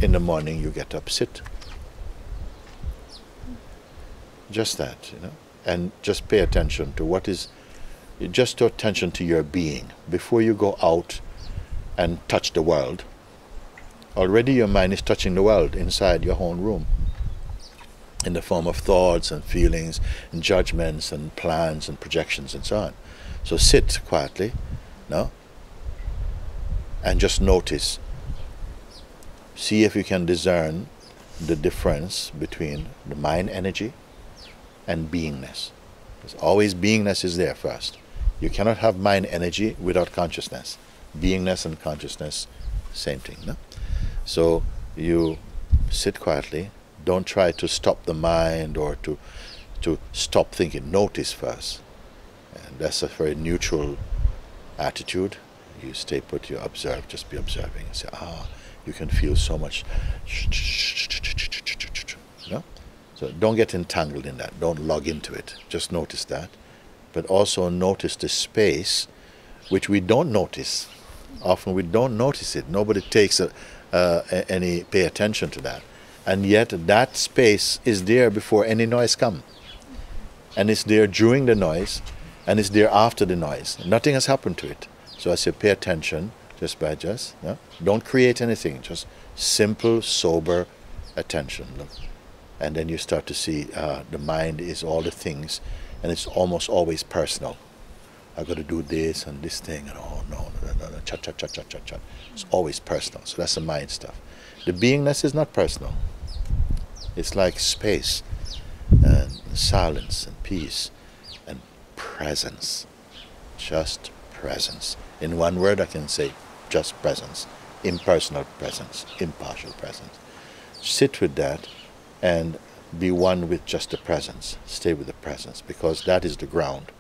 in the morning you get up, sit. Just that, you know. And just pay attention to what is, just pay attention to your being. Before you go out and touch the world, already your mind is touching the world inside your own room, in the form of thoughts and feelings and judgments and plans and projections and so on. So sit quietly, no? And just notice. See if you can discern the difference between the mind energy and beingness. Because always beingness is there first. You cannot have mind energy without consciousness. Beingness and consciousness, same thing, no? So you sit quietly. Don't try to stop the mind or to stop thinking. Notice first. And that's a very neutral attitude. You stay put, you observe, just be observing. And say, you can feel so much. No? So don't get entangled in that. Don't log into it. Just notice that. But also notice the space which we don't notice. Often we don't notice it. Nobody takes any pay attention to that. And yet that space is there before any noise comes. And it's there during the noise, and it's there after the noise. Nothing has happened to it. So I say pay attention, no? Don't create anything, just simple, sober attention. Look. And then you start to see the mind is all the things, and it's almost always personal. I got to do this and this thing, and no, chat. It's always personal. So that's the mind stuff. The beingness is not personal. It's like space and silence and peace and presence. Just presence. In one word I can say just presence. Impersonal presence. Impartial presence. Sit with that and be one with just the presence. Stay with the presence, because that is the ground.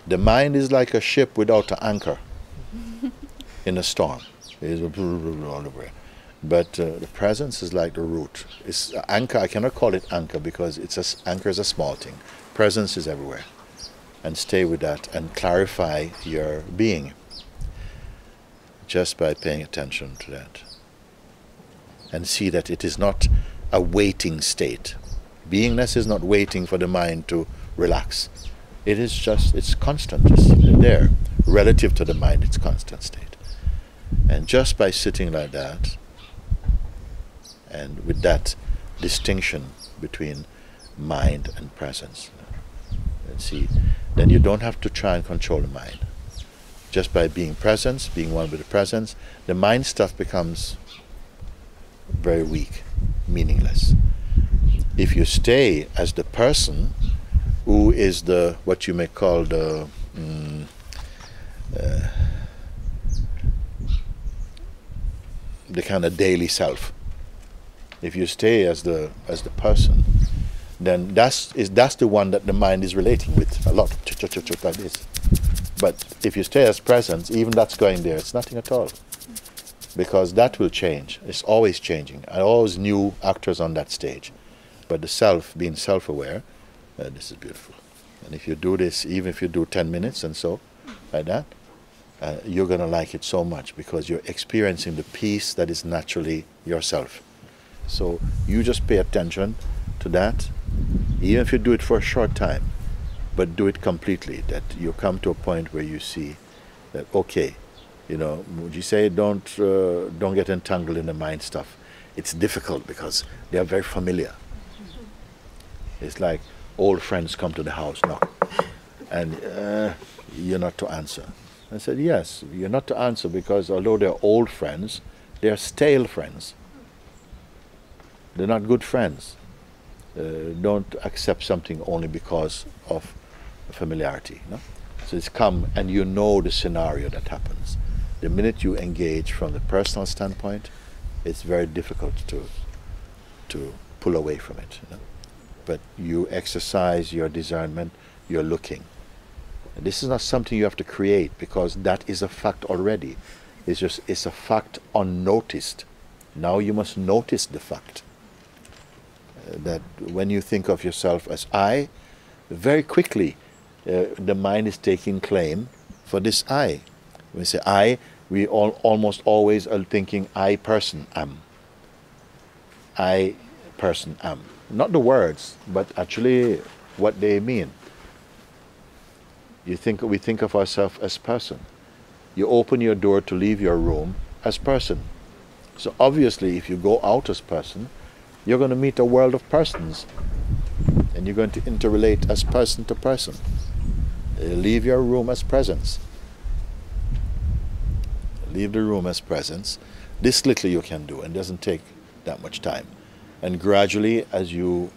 The mind is like a ship without an anchor in a storm. It is all over. But the presence is like the root. It's anchor. I cannot call it anchor because anchor is a small thing. Presence is everywhere. And stay with that and clarify your being just by paying attention to that. And see that it is not a waiting state. Beingness is not waiting for the mind to relax. It is just, it's constant, it's there. Relative to the mind, it's constant state. And just by sitting like that, and with that distinction between mind and presence, and see, then you don't have to try and control the mind. Just by being presence, being one with the presence, the mind stuff becomes very weak, meaningless. If you stay as the person who is the, what you may call the kind of daily self. If you stay as the person, then that's the one that the mind is relating with a lot, like this. But if you stay as presence, even that's going there, it's nothing at all, because that will change. It's always changing. I always knew actors on that stage, but the self, being self-aware, this is beautiful. And if you do this, even if you do 10 minutes and so like that, you're going to like it so much, because you're experiencing the peace that is naturally yourself. So you just pay attention to that, even if you do it for a short time, but do it completely, that you come to a point where you see that, okay, you know, Mug'ji say don't get entangled in the mind stuff. It's difficult because they are very familiar. It's like old friends come to the house, knock, and you're not to answer. I said, yes, you're not to answer, because although they're old friends, they're stale friends. They're not good friends. Don't accept something only because of familiarity. No? So it's come and you know the scenario that happens. The minute you engage from the personal standpoint, it's very difficult to pull away from it. You know? But you exercise your discernment, you're looking. And this is not something you have to create, because that is a fact already. It's a fact unnoticed. Now you must notice the fact. That when you think of yourself as I, very quickly the mind is taking claim for this I. When we say I, we almost always are thinking I person am. I, person, am. Not the words, but actually what they mean. We think of ourselves as person. You open your door to leave your room as person. So obviously if you go out as person, you're going to meet a world of persons. And you're going to interrelate as person to person. You leave your room as presence. Leave the room as presence. This little you can do, and it doesn't take that much time. And gradually, as you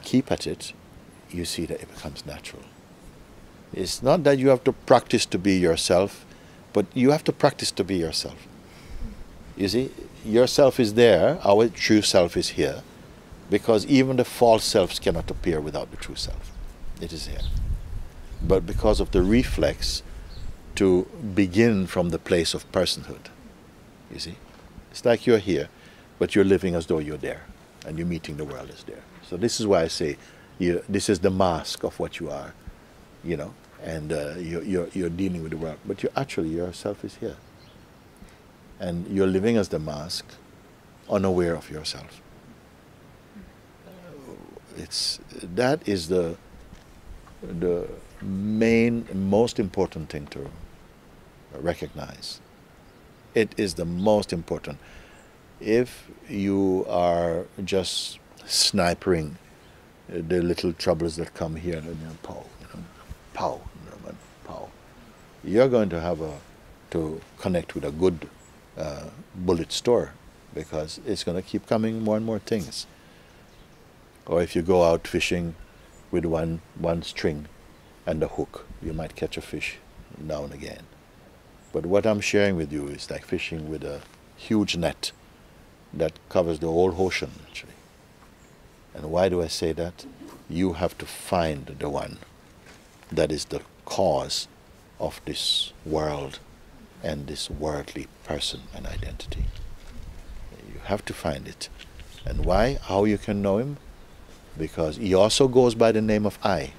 keep at it, you see that it becomes natural. It's not that you have to practice to be yourself, but you have to practice to be yourself. You see, yourself is there, our true self is here, because even the false selves cannot appear without the true self. It is here. But because of the reflex to begin from the place of personhood, you see, it's like you're here, but you're living as though you're there, and you're meeting the world as there. So this is why I say, this is the mask of what you are, you know, and you're dealing with the world, but yourself is here, and you're living as the mask, unaware of yourself. That is the main, most important thing to recognize. It is the most important. If you are just snipering the little troubles that come here, and then pow, pow, pow, you're going to have to connect with a good bullet store, because it's going to keep coming more and more things. Or if you go out fishing with one string and a hook, you might catch a fish now and again. But what I'm sharing with you is like fishing with a huge net that covers the whole ocean, actually. And why do I say that? You have to find the one that is the cause of this world and this worldly person and identity. You have to find it. And why? How you can know him? Because he also goes by the name of I.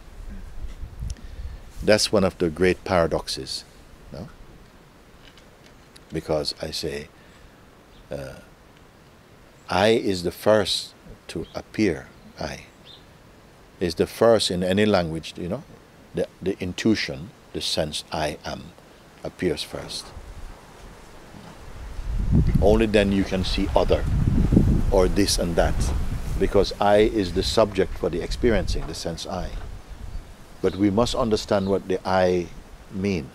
That's one of the great paradoxes, no? Because I say, I is the first to appear. I is the first in any language, you know, the intuition, the sense I am, appears first. Only then you can see other, or this and that, because I is the subject for the experiencing, the sense I. But we must understand what the I mean.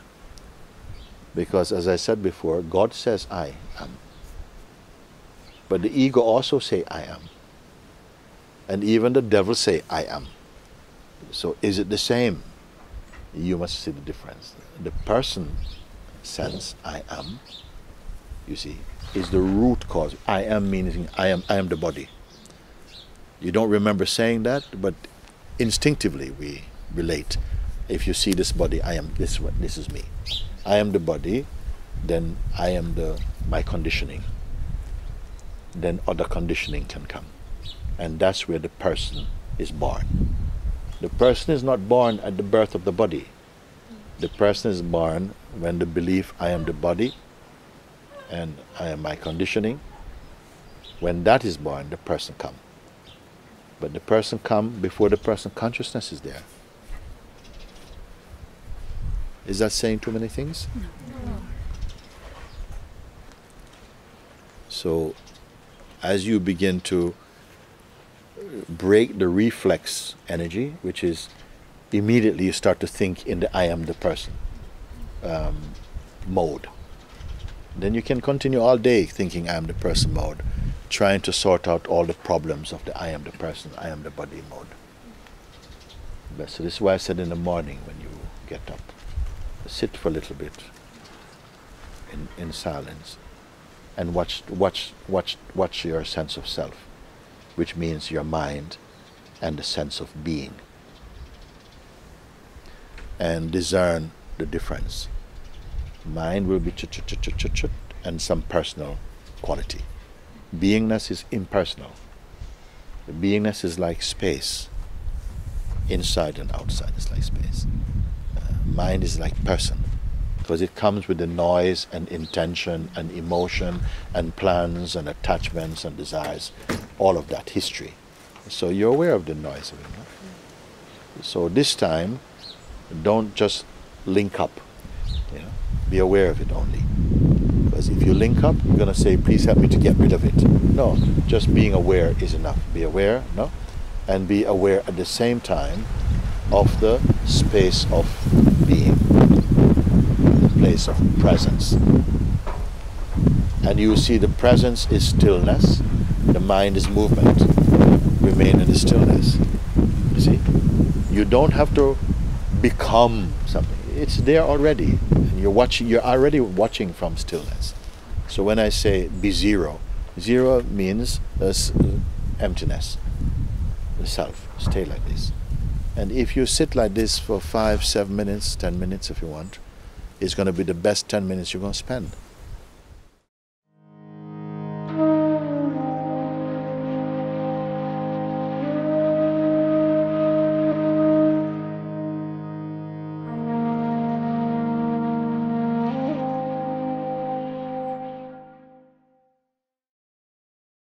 Because as I said before, God says I am. But the ego also say I am. And even the devil say I am. So is it the same? You must see the difference. The person sense I am, you see, is the root cause. I am meaning I am the body. You don't remember saying that, but instinctively we relate. If you see this body, I am this one, this is me. I am the body, then I am my conditioning. Then other conditioning can come. And that's where the person is born. The person is not born at the birth of the body. The person is born when the belief I am the body and I am my conditioning. When that is born, the person comes. But the person comes before the person consciousness is there. Is that saying too many things? No. So as you begin to break the reflex energy, which is immediately you start to think in the I am the person mode, then you can continue all day thinking I am the person mode, trying to sort out all the problems of the I am the person, I am the body mode. But so this is why I said in the morning when you get up, sit for a little bit in silence and watch your sense of self, which means your mind and the sense of being, and discern the difference. Mind will be ch-ch-ch-ch-ch-ch and some personal quality. Beingness is impersonal. The beingness is like space. Inside and outside is like space. Mind is like person. because it comes with the noise and intention and emotion and plans and attachments and desires, all of that history. So you're aware of the noise of it. No? So this time, don't just link up. You know? Be aware of it only. Because if you link up, you're going to say, please help me to get rid of it. No, just being aware is enough. Be aware, no? And be aware at the same time of the space of being, the place of presence. And you see the presence is stillness, the mind is movement. Remain in the stillness. You see? You don't have to become something. It's there already. And you're already watching from stillness. So when I say be zero, zero means emptiness, the self. Stay like this. And if you sit like this for 5, 7 minutes, 10 minutes if you want, it's going to be the best 10 minutes you're going to spend.